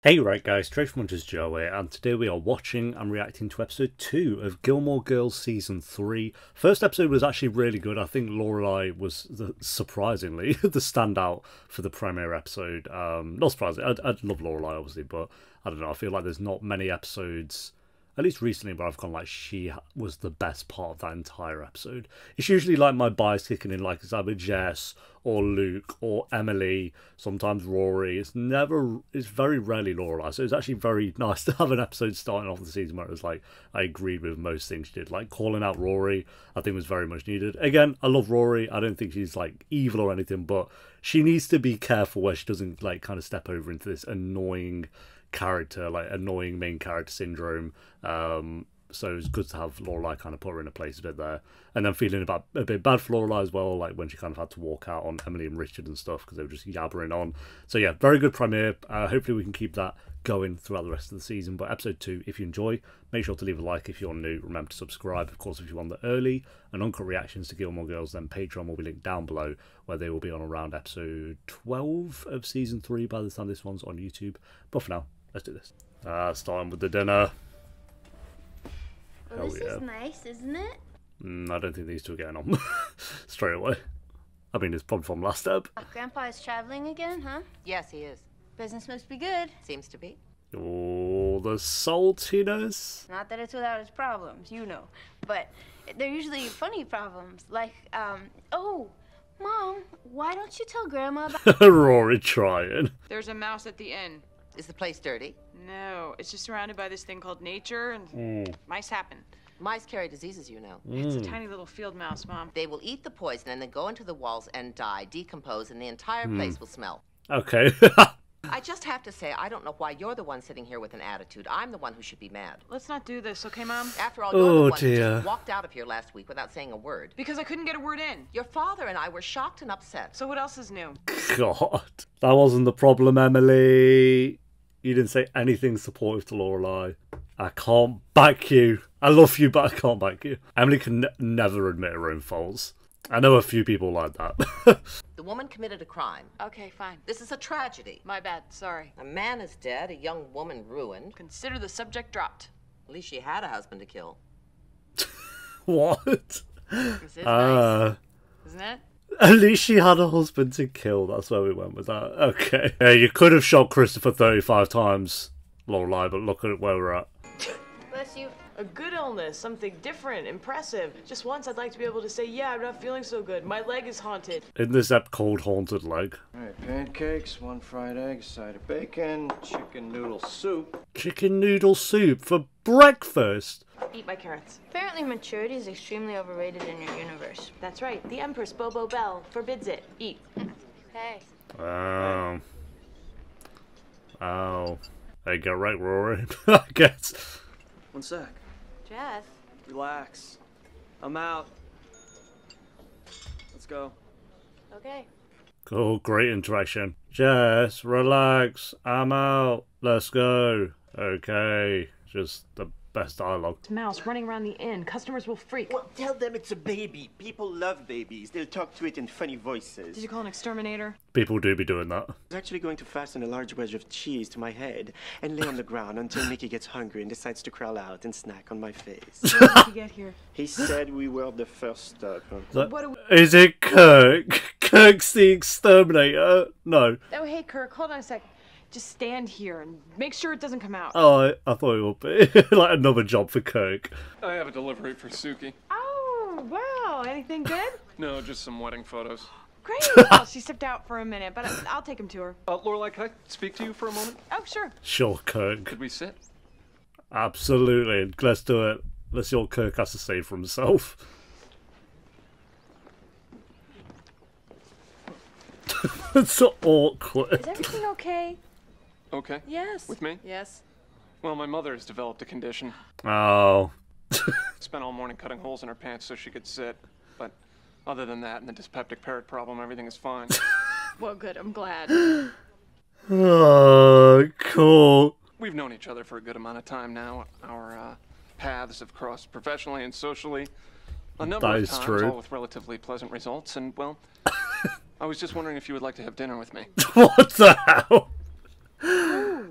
Hey right guys, Trace Munters Joe here, and today we are watching and reacting to episode 2 of Gilmore Girls season 3. First episode was actually really good. I think Lorelai was surprisingly the standout for the premiere episode. Not surprising, I love Lorelai obviously, but I don't know, I feel like there's not many episodes, at least recently, where I've gone like she was the best part of that entire episode. It's usually like my bias kicking in, like it's either Jess or Luke or Emily, sometimes Rory. It's very rarely Lorelai. So it's actually very nice to have an episode starting off the season where it was like I agreed with most things she did. Like calling out Rory, I think was very much needed. Again, I love Rory. I don't think she's like evil or anything, but she needs to be careful where she doesn't like kind of step over into this annoying character, like annoying main character syndrome. So it's good to have Lorelai kind of put her in a place a bit there, and then feeling a bit bad for Lorelai as well, like when she kind of had to walk out on Emily and Richard and stuff because they were just yabbering on. So yeah, very good premiere. Hopefully we can keep that going throughout the rest of the season. But episode 2, if you enjoy, make sure to leave a like. If you're new, remember to subscribe. Of course, if you want the early and uncut reactions to Gilmore Girls, then Patreon will be linked down below, where they will be on around episode 12 of season 3 by the time this one's on YouTube. But for now, let's do this. Starting with the dinner. Well, this is nice, isn't it? I don't think these two are getting on straight away. I mean, it's probably from last step. Grandpa is traveling again, huh? Yes, he is. Business must be good. Seems to be. Oh, the saltiness. Not that it's without its problems, you know. But they're usually funny problems. Like, oh, Mom, why don't you tell Grandma about... Rory trying. There's a mouse at the inn. Is the place dirty? No, it's just surrounded by this thing called nature, and mice happen. Mice carry diseases, you know. It's a tiny little field mouse, Mom. They will eat the poison and then go into the walls and die, decompose, and the entire place will smell. Okay. I just have to say, I don't know why you're the one sitting here with an attitude. I'm the one who should be mad. Let's not do this, okay, Mom? After all, you're the one who dear. just walked out of here last week without saying a word. Because I couldn't get a word in. Your father and I were shocked and upset. So what else is new? God, that wasn't the problem, Emily. You didn't say anything supportive to Lorelai. I can't back you. I love you, but I can't back you. Emily can never admit her own faults. I know a few people like that. The woman committed a crime. Okay, fine. This is a tragedy. My bad, sorry. A man is dead, a young woman ruined. Consider the subject dropped. At least she had a husband to kill. What? This is nice, isn't it? At least she had a husband to kill. That's where we went with that. Okay. Yeah, you could have shot Christopher 35 times, Lorelai, but look at where we're at. Bless you. A good illness, something different, impressive. Just once I'd like to be able to say, yeah, I'm not feeling so good. My leg is haunted. In this ep called Haunted Leg. Alright, pancakes, 1 fried egg, side of bacon, chicken noodle soup. Chicken noodle soup for breakfast? Eat my carrots. Apparently maturity is extremely overrated in your universe. That's right. The Empress Bobo Bell forbids it. Eat. Hey. Oh. Oh. Hey, get right, Rory. I guess. 1 sec. Jess. Relax. I'm out. Let's go. Okay. Cool, great interaction. Jess, relax. I'm out. Let's go. Okay. Just the best dialogue. Mouse running around the inn. Customers will freak. Well, tell them it's a baby. People love babies. They'll talk to it in funny voices. Did you call an exterminator? People do be doing that. I was actually going to fasten a large wedge of cheese to my head and lay on the ground until Mickey gets hungry and decides to crawl out and snack on my face. When did you get here? He said we were the first stop. Is it Kirk? Kirk's the exterminator? No. Oh, hey, Kirk, hold on a sec. Just stand here and make sure it doesn't come out. Oh, I thought it would be like another job for Kirk. I have a delivery for Suki. Oh, wow. Anything good? No, just some wedding photos. Great. Well, she stepped out for a minute, but I'll take him to her. Lorelai, can I speak to you for a moment? Oh, sure. Sure, Kirk. Could we sit? Absolutely. Let's do it. Let's see what Kirk has to say for himself. It's so awkward. Is everything okay? Okay. Yes. With me? Yes. Well, my mother has developed a condition. Oh. Spent all morning cutting holes in her pants so she could sit. But other than that and the dyspeptic parrot problem, everything is fine. Well, good. I'm glad. Oh, cool. We've known each other for a good amount of time now. Our paths have crossed professionally and socially a number That of is times, true. all with relatively pleasant results. And, well, I was just wondering if you would like to have dinner with me. What the hell?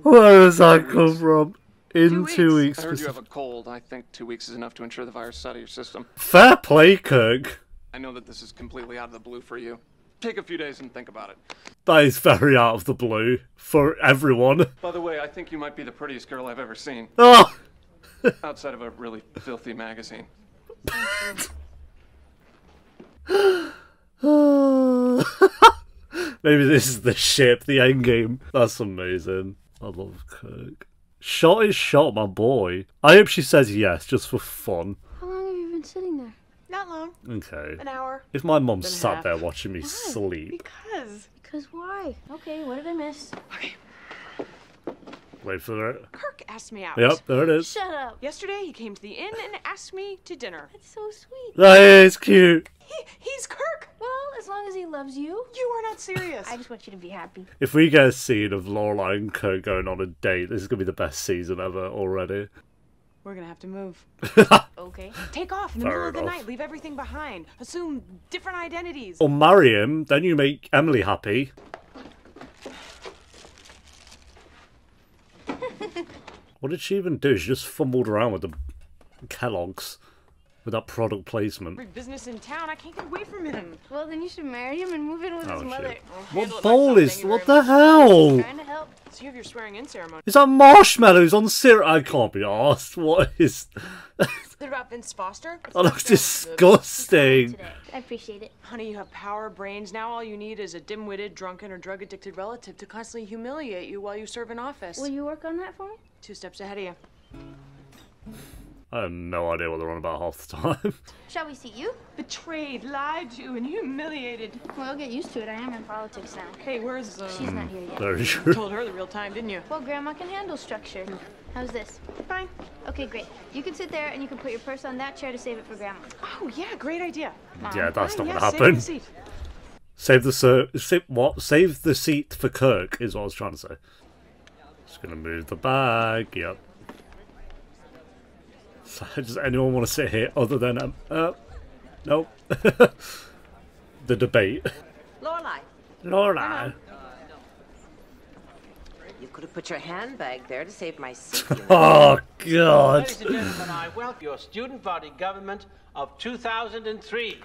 Where does that come from? In 2 weeks. I heard you have a cold. I think 2 weeks is enough to ensure the virus is out of your system. Fair play, Kirk. I know that this is completely out of the blue for you. Take a few days and think about it. That is very out of the blue for everyone. By the way, I think you might be the prettiest girl I've ever seen. Oh! Outside of a really filthy magazine. Maybe this is the ship, the endgame. That's amazing. I love Kirk. Shot is shot, my boy. I hope she says yes, just for fun. How long have you been sitting there? Not long. Okay. An hour. If my mum Then sat half. there watching me Why? sleep. Because why? Okay, what did I miss? Okay. Wait for it. Kirk asked me out. Yep, there it is. Shut up. Yesterday he came to the inn and asked me to dinner. That's so sweet. That is cute. He's Kirk. Well, as long as he loves you. You are not serious. I just want you to be happy. If we get a scene of Lorelai and Kirk going on a date, this is going to be the best season ever already. We're gonna have to move. Okay. Take off in the Fair middle of the enough. night. Leave everything behind. Assume different identities. Or marry him, then you make Emily happy. What did she even do? She just fumbled around with the Kellogg's. With that product placement. Every business in town, I can't get away from him. Well, then you should marry him and move in with his mother. shit. Handle What it bowl myself, is... thank you What very the hell? Trying to help. So you have your swearing in ceremony. Is that marshmallows on syrup? I can't be asked. What is... What about Vince Foster? That looks disgusting. Today. I appreciate it. Honey, you have power, brains. Now all you need is a dim-witted, drunken, or drug-addicted relative to constantly humiliate you while you serve in office. Will you work on that for me? 2 steps ahead of you. I have no idea what they're on about half the time. Shall we seat you? Betrayed, lied to, and humiliated. Well, I'll get used to it. I am in politics now. Hey, where's She's not here yet. Very true. Told her the real time, didn't you? Well, Grandma can handle structure. How's this? Fine. Okay, great. You can sit there and you can put your purse on that chair to save it for Grandma. Oh, yeah, great idea. Yeah, that's not Fine, going to yeah, save happen. the seat. Save the seat for Kirk is what I was trying to say. Just going to move the bag. Yep. So, does anyone want to sit here other than... nope. The debate. Lorelai, Lorelai. you could have put your handbag there to save my seat. You know. Oh, God. Ladies and gentlemen, I welcome your student body government of 2003.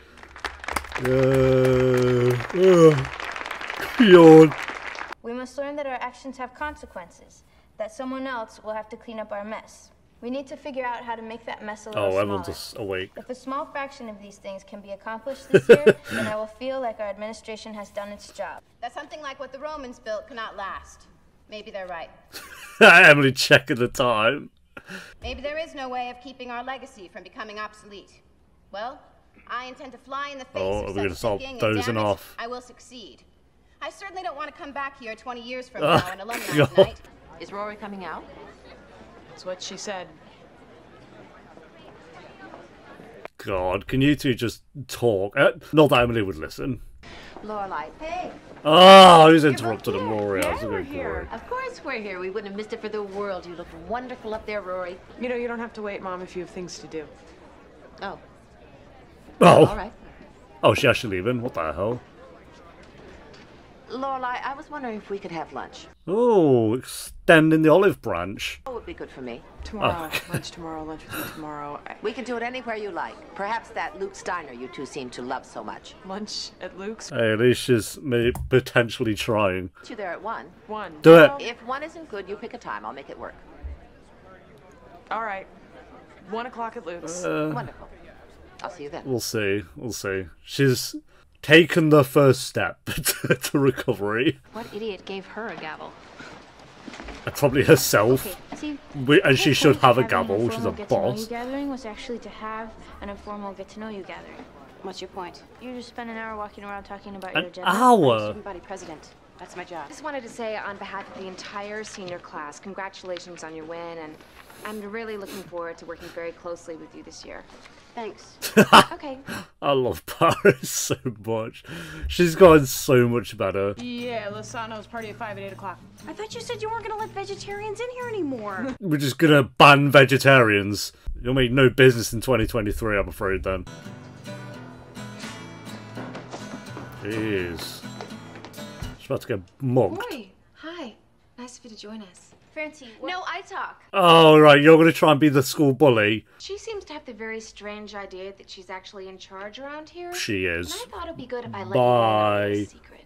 Yawn. We must learn that our actions have consequences, that someone else will have to clean up our mess. We need to figure out how to make that mess a little Oh, smaller. everyone's just awake. If a small fraction of these things can be accomplished this year, then I will feel like our administration has done its job. That something like what the Romans built cannot last. Maybe they're right. Emily checking the time. Maybe there is no way of keeping our legacy from becoming obsolete. Well, I intend to fly in the face Oh, of are we gonna such start thinking, and dozing damn it, off? I will succeed. I certainly don't want to come back here 20 years from Oh, now and alumni God. night. Is Rory coming out? That's what she said. God, can you two just talk? Not that Emily would listen. Lorelai. Hey. Oh, who's interrupted him, Rory? I was we're going here. Of course we're here. We wouldn't have missed it for the world. You look wonderful up there, Rory. You know, you don't have to wait, Mom, if you have things to do. Oh, Oh. all right. Oh, she actually leaving? What the hell? Lorelai, I was wondering if we could have lunch. Oh, extending the olive branch. What would be good for me? Tomorrow. Okay. Lunch tomorrow, lunch with you tomorrow. We can do it anywhere you like. Perhaps that Luke's Diner you two seem to love so much. Lunch at Luke's. Hey, at least she's potentially trying. You there at 1. 1. Do it. If 1 isn't good, you pick a time. I'll make it work. All right. 1 o'clock at Luke's. Wonderful. I'll see you then. We'll see. We'll see. She's taken the first step to recovery. What idiot gave her a gavel? Probably herself. Okay, see, And she should have a having an gavel. She's a informal get-to-know-you boss. gathering was actually to have an informal get-to-know-you gathering. What's your point? You just spend an hour walking around talking about your An agenda. hour? Student body president. That's my job. Just wanted to say on behalf of the entire senior class, congratulations on your win, and I'm really looking forward to working very closely with you this year. Thanks. Okay. I love Paris so much. She's gotten so much better. Yeah, Lozano's party at 5 at 8 o'clock. I thought you said you weren't gonna let vegetarians in here anymore. We're just gonna ban vegetarians. You'll make no business in 2023, I'm afraid, then. Jeez. She's about to get mugged. Rory, hi. Nice nice of you to join us. Francie, No, I talk. Oh, right, you're going to try and be the school bully. She seems to have the very strange idea that she's actually in charge around here. She is. And I thought it'd be good if I let Bye. you in on a secret.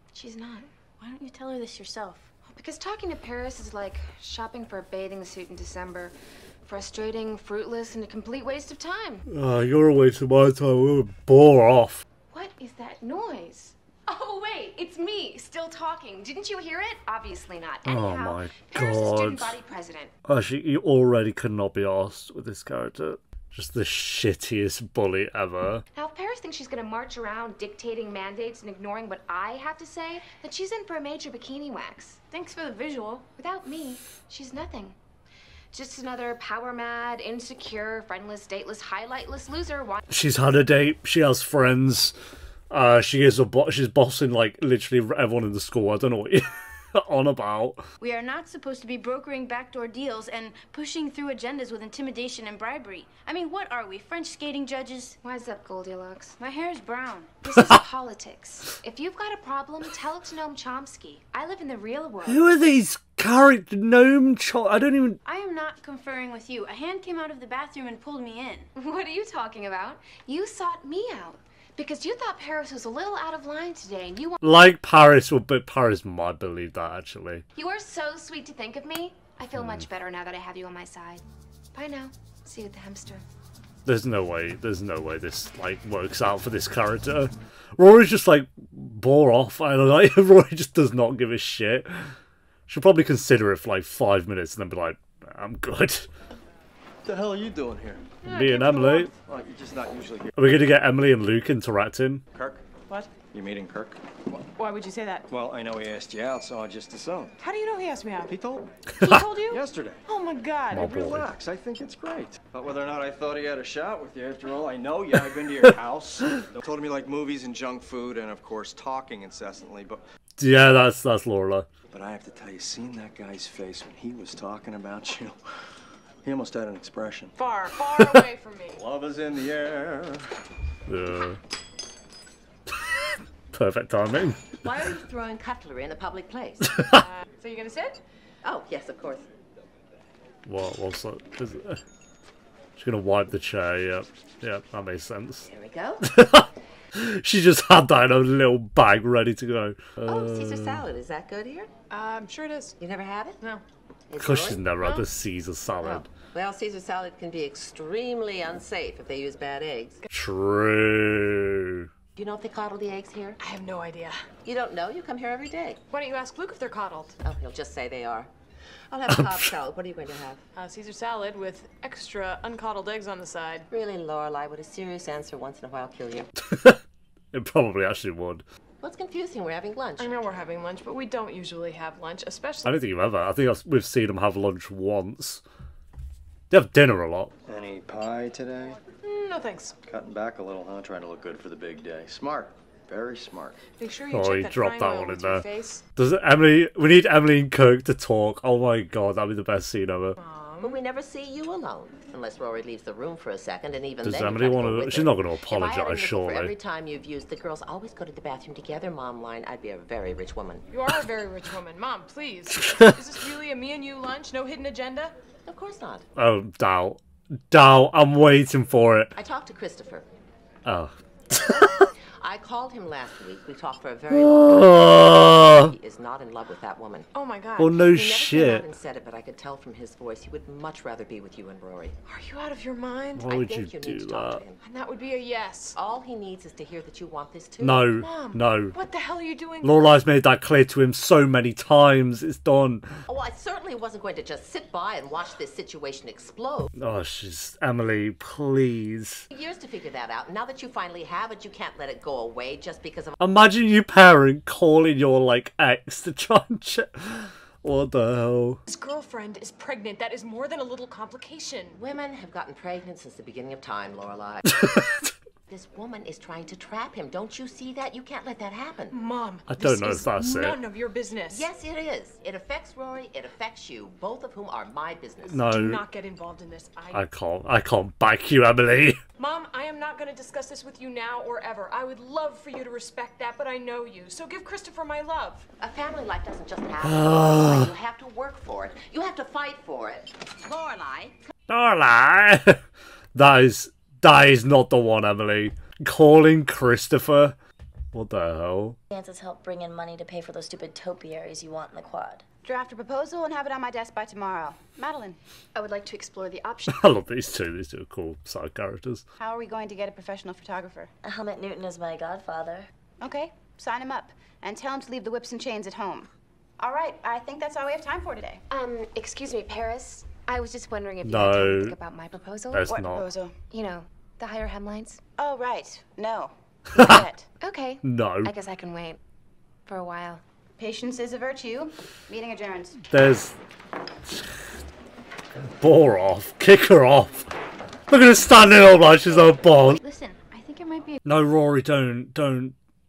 But she's not. why don't you tell her this yourself? Because talking to Paris is like shopping for a bathing suit in December. Frustrating, fruitless, and a complete waste of time. Oh, you're a waste of my time. We'll bore off. What is that noise? Oh, wait, it's me, still talking. Didn't you hear it? Obviously not. Oh Anyhow, my Paris is student god. body president. Actually, you already could not be asked with this character. Just the shittiest bully ever. Now, if Paris thinks she's gonna march around dictating mandates and ignoring what I have to say, then she's in for a major bikini wax. Thanks for the visual. Without me, she's nothing. Just another power-mad, insecure, friendless, dateless, highlightless loser. She's had a date. She has friends. She's bossing like literally everyone in the school. I don't know what you're on about. We are not supposed to be brokering backdoor deals and pushing through agendas with intimidation and bribery. I mean, what are we, French skating judges? Why's up, Goldilocks? My hair is brown. This is politics. If you've got a problem, tell it to Noam Chomsky. I live in the real world. Who are these character I don't even. I am not conferring with you. A hand came out of the bathroom and pulled me in. What are you talking about? You sought me out. Because you thought Paris was a little out of line today, and you want— Like Paris, but Paris might believe that actually. You are so sweet to think of me. I feel much better now that I have you on my side. Bye now. See you at the hamster. There's no way this like works out for this character. Rory's just like bore off. I don't know. Rory just does not give a shit. She'll probably consider it for like 5 minutes and then be like, I'm good. What the hell are you doing here? Me and Emily. Oh, you're just not usually here. Are we going to get Emily and Luke interacting? Kirk? What? You meeting Kirk? Why would you say that? Well, I know he asked you out, so I just assumed. How do you know he asked me out? He told me. He told you? Yesterday. Oh my god. Oh, boy. Relax, I think it's great. But whether or not I thought he had a shot with you, after all, I know you. I've been to your house. Told him you like movies and junk food and, of course, talking incessantly, but... Yeah, that's Lorelai. But I have to tell you, seeing that guy's face when he was talking about you, he almost had an expression. Far, far away from me. Love is in the air. Perfect timing. Why are you throwing cutlery in a public place? So you gonna sit? Oh, yes, of course. What's that? She's gonna wipe the chair. Yep, that makes sense. Here we go. She just had that in a little bag ready to go. Oh, Caesar salad. Is that good here? I'm sure it is. You never had it? No. Because she's never had the Caesar salad. Oh. Well, Caesar salad can be extremely unsafe if they use bad eggs. True. Do you know if they coddle the eggs here? I have no idea. You don't know? You come here every day. Why don't you ask Luke if they're coddled? Oh, he'll just say they are. I'll have a Cobb salad. What are you going to have? Caesar salad with extra uncoddled eggs on the side. Really, Lorelai, would a serious answer once in a while kill you? It probably actually would. What's confusing? We're having lunch. I know we're having lunch, but we don't usually have lunch, especially... I don't think you've ever. I think we've seen them have lunch once. They have dinner a lot. Any pie today? No thanks. Cutting back a little, huh? Trying to look good for the big day. Smart. Very smart. Make sure you Oh, check he that dropped frying that oil one in with your there. face. We need Emily and Kirk to talk. Oh my god, that'd be the best scene ever. But we never see you alone, unless Rory leaves the room for a second, and even Does then Emily you want go to? with She's her. not going to If I had a apologise, nickel surely. For every time you've used the girls always go to the bathroom together, Mom line, I'd be a very rich woman. You are a very rich woman. Mom, please. Is this really a me and you lunch? No hidden agenda? Of course not. Oh, doubt. I'm waiting for it. I talked to Christopher. Oh. I called him last week. We talked for a very long time. He is not in love with that woman. Oh my god. Well, no He never shit. came out and said it, but I could tell from his voice he would much rather be with you and Rory. Are you out of your mind? Why would I you think you need do to talk that? to him. And that would be a yes. All he needs is to hear that you want this too. No, Mom, no. what the hell are you doing? Lorelai's made that clear to him so many times. It's done. Oh, I certainly wasn't going to just sit by and watch this situation explode. Oh, she's Emily, please. Years to figure that out. Now that you finally have it, you can't let it go away just because of... Imagine your parent calling your like ex to try and check. What the hell? His girlfriend is pregnant. That is more than a little complication. Women have gotten pregnant since the beginning of time, Lorelai. This woman is trying to trap him. Don't you see that? You can't let that happen. Mom, I don't know if that's none of your business. Yes, it is. It affects Rory. It affects you. Both of whom are my business. No. Do not get involved in this. I can't back you, Emily. Mom, I am not going to discuss this with you now or ever. I would love for you to respect that, but I know you. So give Christopher my love. A family life doesn't just happen. You have to work for it. You have to fight for it. Lorelai. Lorelai. That is not the one, Emily. Calling Christopher. What the hell? Chances help bring in money to pay for those stupid topiaries you want in the quad. Draft a proposal and have it on my desk by tomorrow. Madeline. I would like to explore the option. I love these two. These two are cool side characters. How are we going to get a professional photographer? Helmut Newton is my godfather. Okay, sign him up. And tell him to leave the whips and chains at home. All right, I think that's all we have time for today. Excuse me, Paris. I was just wondering if you No, had time to think about my proposal. that's What not. proposal? You know, the higher hemlines. Oh, right. No. Not yet. Okay. No. I guess I can wait. For a while. Patience is a virtue. Meeting adjourned. There's... Bore off. Kick her off. Look at her standing up like she's a boss. Listen, I think it might be... No, Rory, don't.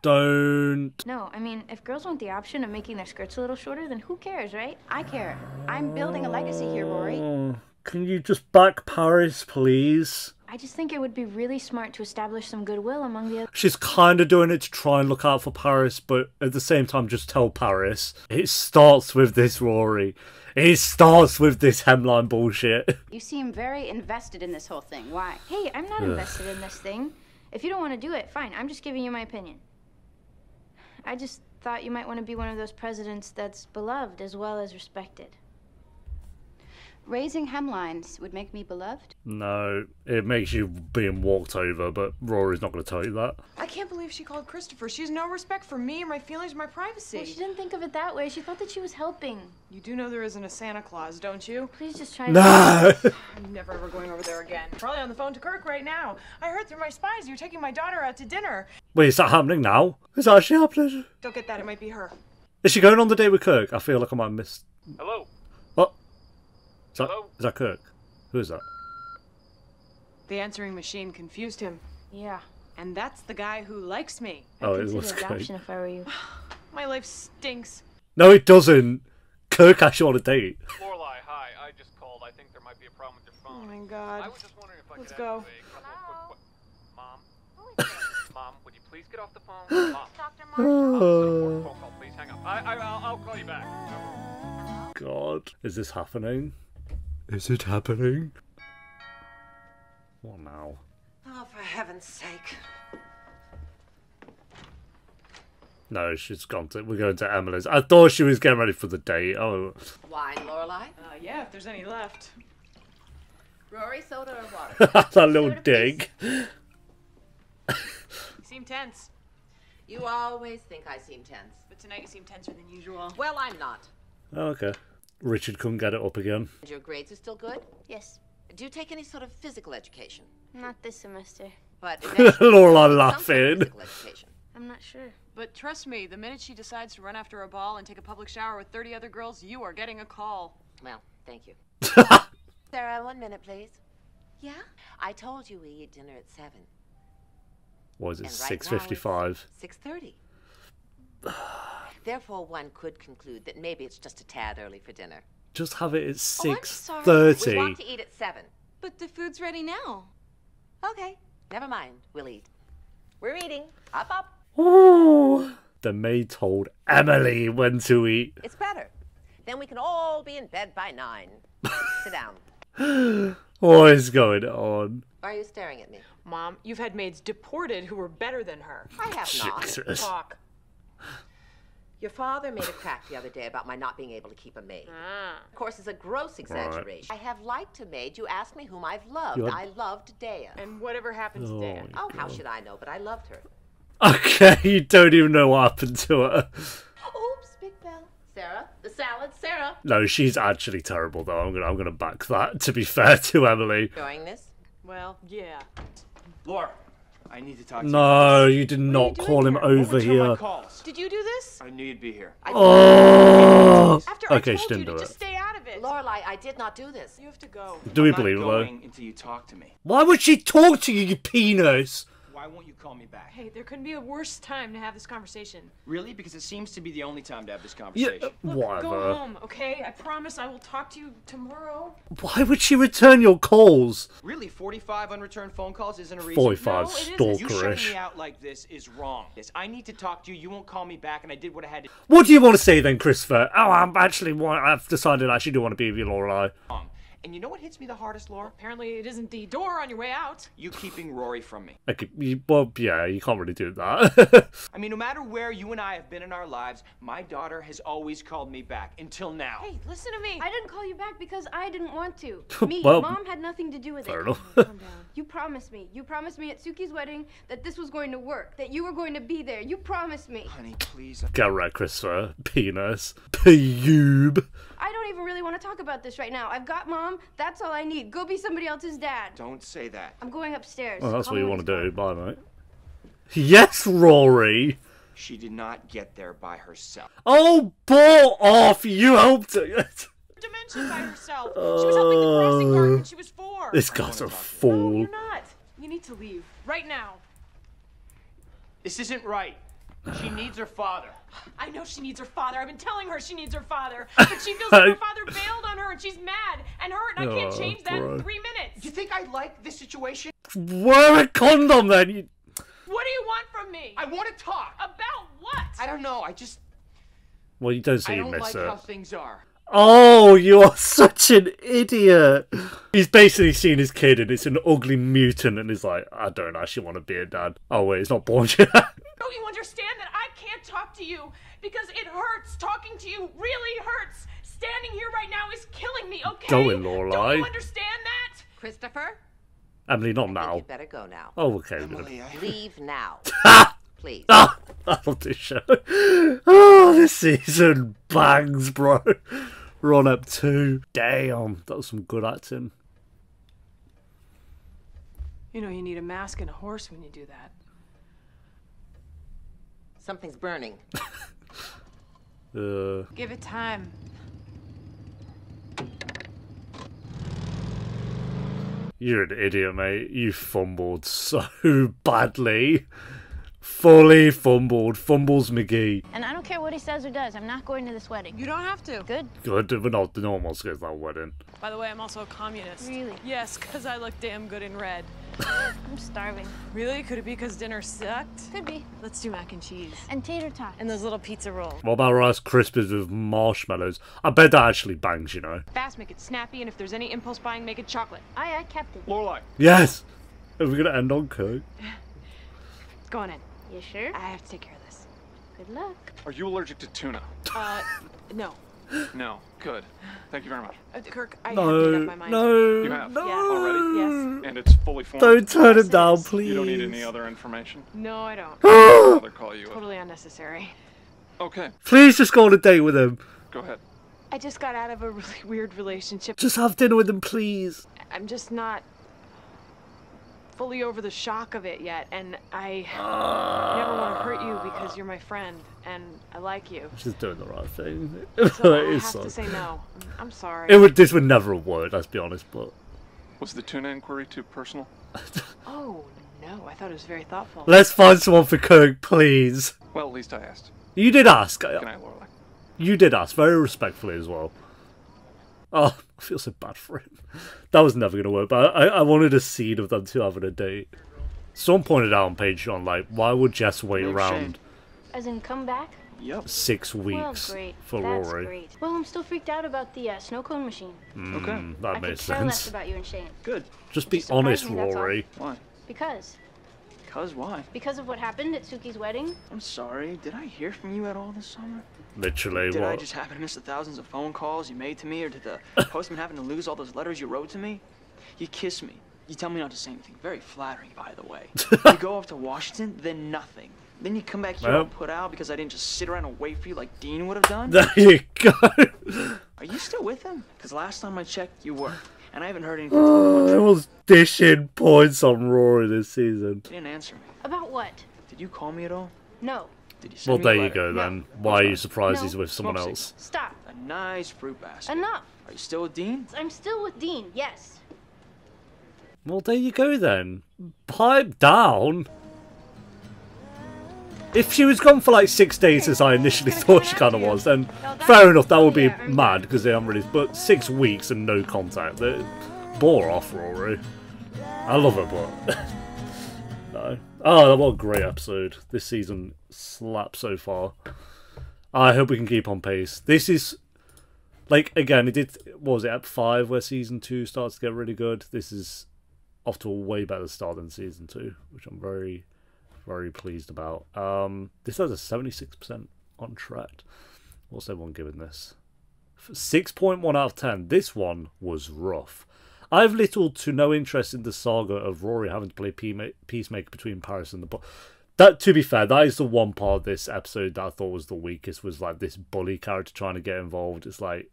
No, I mean, if girls want the option of making their skirts a little shorter, then who cares, right? I care. I'm building a legacy here, Rory. Oh, can you just back Paris, please? I just think it would be really smart to establish some goodwill among the other... She's kind of doing it to try and look out for Paris, but at the same time, just tell Paris. It starts with this, Rory. It starts with this hemline bullshit. You seem very invested in this whole thing. Why? Hey, I'm not invested in this thing. If you don't want to do it, fine. I'm just giving you my opinion. I just thought you might want to be one of those presidents that's beloved as well as respected. Raising hemlines would make me beloved? No, it makes you being walked over, but Rory's not going to tell you that. I can't believe she called Christopher. She has no respect for me or my feelings or my privacy. Well, she didn't think of it that way. She thought that she was helping. You do know there isn't a Santa Claus, don't you? Please just try No! I'm never ever going over there again. Probably on the phone to Kirk right now. I heard through my spies you're taking my daughter out to dinner. Wait, is that happening now? Is that actually happening? Don't get that. It might be her. Is she going on the date with Kirk? I feel like I might have missed... Hello? What? Hello? Is that Kirk? Who is that? The answering machine confused him. Yeah. And that's the guy who likes me. Oh, I'd it was consider Kirk. adoption if I were you. My life stinks. No, it doesn't. Kirk actually on a date. Lorelai, hi. I just called. I think there might be a problem with your phone. Oh my God. I was just wondering if I Let's could go. ask you a couple of quick... Mom? Mom, would you please get off the phone? Mom. Dr. Phone call, please hang up. I'll call you back. God. Is this happening? Is it happening? What now? Oh, for heaven's sake. No, she's gone to... We're going to Emily's. I thought she was getting ready for the date. Oh. Wine, Lorelai? Yeah, if there's any left. Rory, soda or water? That little dig. You seem tense. You always think I seem tense. But tonight you seem tenser than usual. Well, I'm not. Oh, okay. Richard couldn't get it up again. Your grades are still good? Yes. Do you take any sort of physical education? Not this semester. But Lorelai laughing. Physical education. I'm not sure. But trust me, the minute she decides to run after a ball and take a public shower with 30 other girls, you are getting a call. Well, thank you. Sarah, 1 minute, please. Yeah? I told you we eat dinner at 7. What is it, And right 6:55? 6:30. Therefore, one could conclude that maybe it's just a tad early for dinner. Just have it at Oh, I'm sorry. 6:30. We want to eat at 7. But the food's ready now. Okay, never mind. We'll eat. We're eating. Up, up. Ooh. The maid told Emily when to eat. It's better. Then we can all be in bed by 9. Sit down. What is going on? Why are you staring at me? Mom, you've had maids deported who were better than her. I have not. Jesus. Talk. Your father made a crack the other day about my not being able to keep a maid. Of course, it's a gross exaggeration. I have liked a maid. You asked me whom I've loved. I loved Dea. And whatever happened to Dea? Oh, how should I know? But I loved her. Okay, you don't even know what happened to her. Oops, Big Bell. Sarah, the salad, Sarah. No, she's actually terrible though. I'm gonna back that. To be fair to Emily. Enjoying this? Well, yeah. Laura, I need to talk to you. No, you did not call him over here. Did you do this? I knew you'd be here. Oh. After I Okay, told she didn't you to do just it. stay out of it. Lorelai, I did not do this. You have to go. Do we I'm not believe her though? going until you talk to me. Why would she talk to you, you penis? Why won't you call me back? Hey, there couldn't be a worse time to have this conversation. Really? Because it seems to be the only time to have this conversation. Yeah, Look, whatever. go home, okay? I promise I will talk to you tomorrow. Why would she return your calls? Really, 45 unreturned phone calls isn't a reason? 45 You stalkerish. shutting me out like this is wrong. I need to talk to you. You won't call me back, and I did what I had to. What do you want to say then, Christopher? Oh, I've decided I actually do want to be with you, Lorelai. And you know what hits me the hardest, Laura? Apparently it isn't the door on your way out. You keeping Rory from me. Okay, well, yeah, you can't really do that. I mean, no matter where you and I have been in our lives, my daughter has always called me back, until now. Hey, listen to me. I didn't call you back because I didn't want to. Me, Well, Mom had nothing to do with fair it. enough. Calm down. You promised me. You promised me at Suki's wedding that this was going to work, that you were going to be there. You promised me. Honey, please. Get right, Christopher. Penis. Pube. I don't even really want to talk about this right now. I've got Mom. That's all I need. Go be somebody else's dad. Don't say that. I'm going upstairs. Well, that's Call what you me want when to do. Bye, mate. Yes, Rory. She did not get there by herself. Oh, ball off. You helped her. Dimension by herself. She was helping the crossing guard when she was 4. This guy's a No, fool. you're not. You need to leave. Right now. This isn't right. She needs her father. I know she needs her father. I've been telling her she needs her father. But she feels like her father bailed on her and she's mad and hurt and I can't change that in 3 minutes. You think I like this situation? Wear a condom then. What do you want from me? I want to talk. About what? I don't know. I just. Well, you don't say I you don't miss like it. how things are. Oh, you are such an idiot. He's basically seen his kid and it's an ugly mutant and he's like, I don't actually want to be a dad. Oh, wait, it's not born yet. Don't you understand that I can't talk to you because it hurts? Talking to you really hurts. Standing here right now is killing me, okay? Going, Lorelai. Don't you understand that? Christopher? Emily, not I now. think you better go now. Oh, okay. Emily, Leave now. Please. Ah, I love this show. Oh, this season bangs, bro. We're on up 2. Damn, that was some good acting. You know you need a mask and a horse when you do that. Something's burning. Give it time. You're an idiot, mate. You fumbled so badly. Fully fumbled. Fumbles McGee. And I don't care what he says or does. I'm not going to this wedding. You don't have to. Good. Good, but not no one wants to go to that wedding. By the way, I'm also a communist. Really? Yes, because I look damn good in red. I'm starving. Really? Could it be because dinner sucked? Could be. Let's do mac and cheese. And tater tots. And those little pizza rolls. What about Rice Krispies with marshmallows? I bet that actually bangs, you know. Fast, make it snappy, and if there's any impulse buying, make it chocolate. I kept it. Lorelai. Yes! Are we going to end on Kirk? Go on in. You sure? I have to take care of this. Good luck. Are you allergic to tuna? No. No. Good. Thank you very much. Kirk, I have made up my mind. You have? No. Already? Yes. And it's fully formed? Don't turn it down, please. You don't need any other information? No, I don't. I'd rather call you. Totally unnecessary. Okay. Please just go on a date with him. Go ahead. I just got out of a really weird relationship. Just have dinner with him, please. I'm just not fully over the shock of it yet, and I never want to hurt you because you're my friend, and I like you. She's doing the right thing. So I It is have so- to say no. I'm sorry. This would never have worked, let's be honest, but... Was the tuna inquiry too personal? Oh, no. I thought it was very thoughtful. Let's find someone for Kirk, please. Well, at least I asked. You did ask. Good night, Lorelai. You did ask, very respectfully as well. Oh, I feel so bad for him. That was never going to work, but I wanted a scene of them two having a date. Someone pointed out on Patreon, like, why would Jess wait around As in come back? Yep. 6 Well, weeks great. for That's Rory? great. Well, I'm still freaked out about the snow cone machine. Okay. That I makes could care less sense. about you and Shane. Good. Just be surprised honest, me, that's all. Rory. Why? Because. Because why? Because of what happened at Suki's wedding. I'm sorry. Did I hear from you at all this summer? Literally, Did I what? just happen to miss the thousands of phone calls you made to me, or did the postman happen to lose all those letters you wrote to me? You kiss me. You tell me not to say anything. Very flattering, by the way. You go off to Washington, then nothing. Then you come back here all Well. put out because I didn't just sit around and wait for you like Dean would have done? There you go. Are you still with him? Because last time I checked, you were. And I haven't heard anything Oh, from I was dishing points on Rory this season. You didn't answer me. About what? Did you call me at all? No. Did you send Well, me a there you letter? go then. Why are you surprised he's with someone Smoke else? Stop. A nice fruit basket. Enough. Are you still with Dean? I'm still with Dean, yes. Well, there you go then. Pipe down. If she was gone for like 6 days, as I initially thought she kind of was, then fair enough, that would be mad because they haven't really. But 6 weeks and no contact, bore off Rory. I love her, but no. Oh, what a great episode! This season slaps so far. I hope we can keep on pace. This is like again, it did. What was it at 5 where season 2 starts to get really good? This is off to a way better start than season 2, which I'm very pleased about. This has a 76% on track. What's everyone giving this? 6.1 out of 10. This one was rough. I have little to no interest in the saga of Rory having to play peacemaker between Paris and the that, to be fair, that is the one part of this episode that I thought was the weakest, was like this bully character trying to get involved. It's like,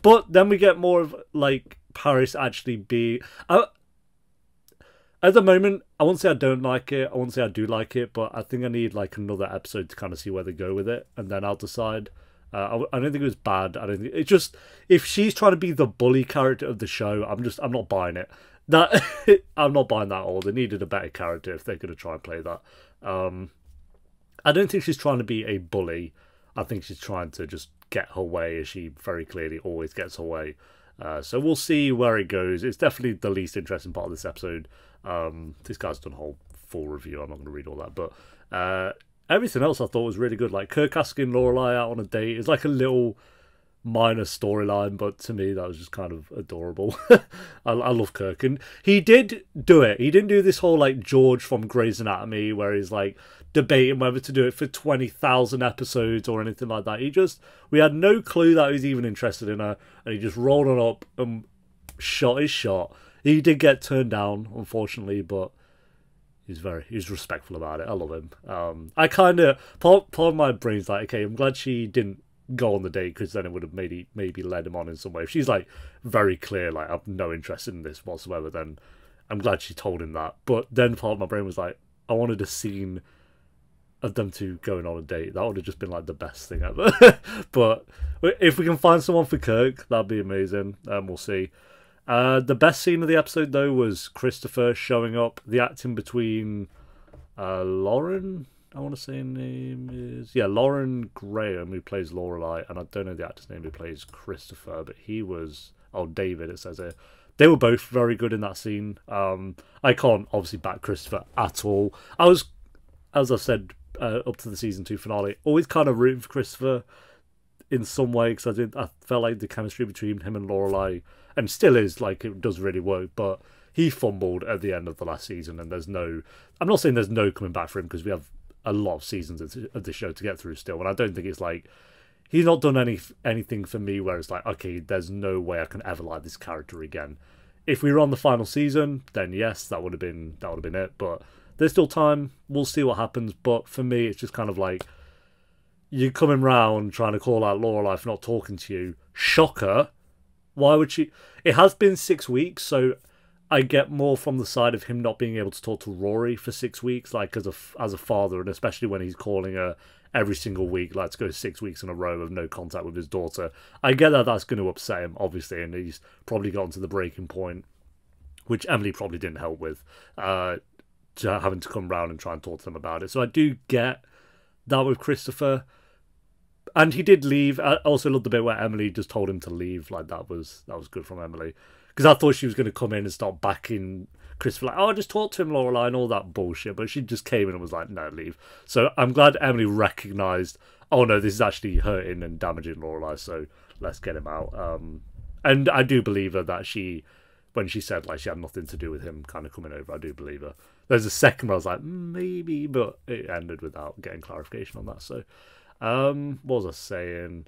but then we get more of like Paris actually be. At the moment, I won't say I don't like it. I won't say I do like it, but I think I need like another episode to kind of see where they go with it, and then I'll decide. I don't think it was bad. I don't think it just, if she's trying to be the bully character of the show, I'm not buying it. That I'm not buying that at all. They needed a better character if they're going to try and play that. I don't think she's trying to be a bully. I think she's trying to just get her way, as she very clearly always gets her way. So we'll see where it goes. It's definitely the least interesting part of this episode. This guy's done a whole full review. I'm not going to read all that, but everything else I thought was really good. Like Kirk asking Lorelai out on a date is like a little minor storyline, but to me that was just kind of adorable. I love Kirk, and he did do it. He didn't do this whole like George from Grey's Anatomy where he's like debating whether to do it for 20,000 episodes or anything like that. We had no clue that he was even interested in her, and he just rolled on up and shot his shot. He did get turned down, unfortunately, but he's respectful about it. I love him. I kind of part of my brain's like, okay, I'm glad she didn't go on the date, because then it would have maybe led him on in some way. If she's like very clear, like I've no interest in this whatsoever, then I'm glad she told him that. But then part of my brain was like, I wanted a scene of them two going on a date. That would have just been like the best thing ever. But if we can find someone for Kirk, that'd be amazing. We'll see. The best scene of the episode, though, was Christopher showing up. The acting between Lauren, I want to say her name is... Yeah, Lauren Graham, who plays Lorelai, and I don't know the actor's name who plays Christopher, but he was... Oh, David, it says here. They were both very good in that scene. I can't obviously back Christopher at all. I was, as I said, up to the season 2 finale, always kind of rooting for Christopher in some way, because I felt like the chemistry between him and Lorelai, and still is, like, it does really work, but he fumbled at the end of the last season, and there's no... I'm not saying there's no coming back for him, because we have a lot of seasons of the show to get through still, and I don't think it's like... He's not done anything for me where it's like, okay, there's no way I can ever like this character again. If we were on the final season, then yes, that would have been it, but there's still time. We'll see what happens, but for me, it's just kind of like, you're coming round trying to call out Lorelai for not talking to you. Shocker. Why would she... It has been 6 weeks, so I get more from the side of him not being able to talk to Rory for 6 weeks, like as a father, and especially when he's calling her every single week, like to go 6 weeks in a row of no contact with his daughter. I get that that's going to upset him, obviously, and he's probably gotten to the breaking point, which Emily probably didn't help with, to having to come round and try and talk to them about it. So I do get that with Christopher. And he did leave. I also loved the bit where Emily just told him to leave. Like, that was good from Emily. Because I thought she was going to come in and start backing Christopher, like, oh, just talk to him, Lorelai, and all that bullshit. But she just came in and was like, no, leave. So I'm glad Emily recognised, oh no, this is actually hurting and damaging Lorelai, so let's get him out. And I do believe her that when she said like she had nothing to do with him kind of coming over, I do believe her. There's a second where I was like, maybe, but it ended without getting clarification on that. So what was I saying?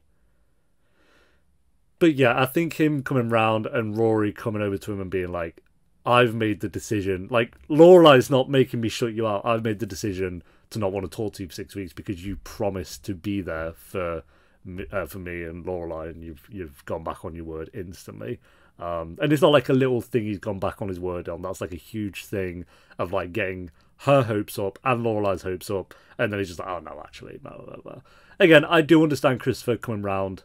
But yeah, I think him coming round and Rory coming over to him and being like, I've made the decision. Like, Lorelai's not making me shut you out. I've made the decision to not want to talk to you for 6 weeks because you promised to be there for me and Lorelai, and you've gone back on your word instantly. And it's not like a little thing he's gone back on his word on. That's like a huge thing of like getting her hopes up and Lorelai's hopes up, and then he's just like, oh no, actually, blah, blah, blah. Again, I do understand Christopher coming round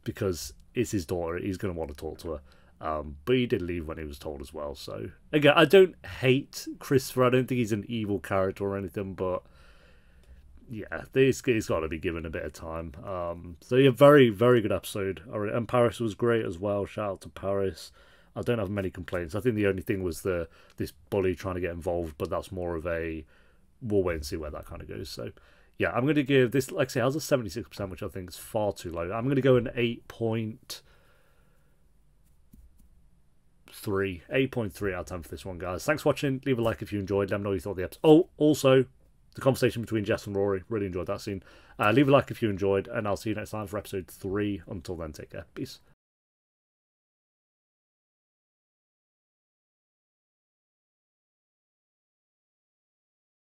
because it's his daughter. He's going to want to talk to her. But he did leave when he was told as well. So again, I don't hate Christopher. I don't think he's an evil character or anything, but yeah, it's got to be given a bit of time. So yeah, very, very good episode. And Paris was great as well. Shout out to Paris. I don't have many complaints. I think the only thing was this bully trying to get involved, but that's more of a, we'll wait and see where that kind of goes. So yeah, I'm going to give this, like I say, it has a 76%, which I think is far too low. I'm going to go an 8.3 out of 10 for this one, guys. Thanks for watching. Leave a like if you enjoyed. Let me know what you thought of the episode. Oh, also, the conversation between Jess and Rory. Really enjoyed that scene. Leave a like if you enjoyed, and I'll see you next time for episode 3. Until then, take care. Peace.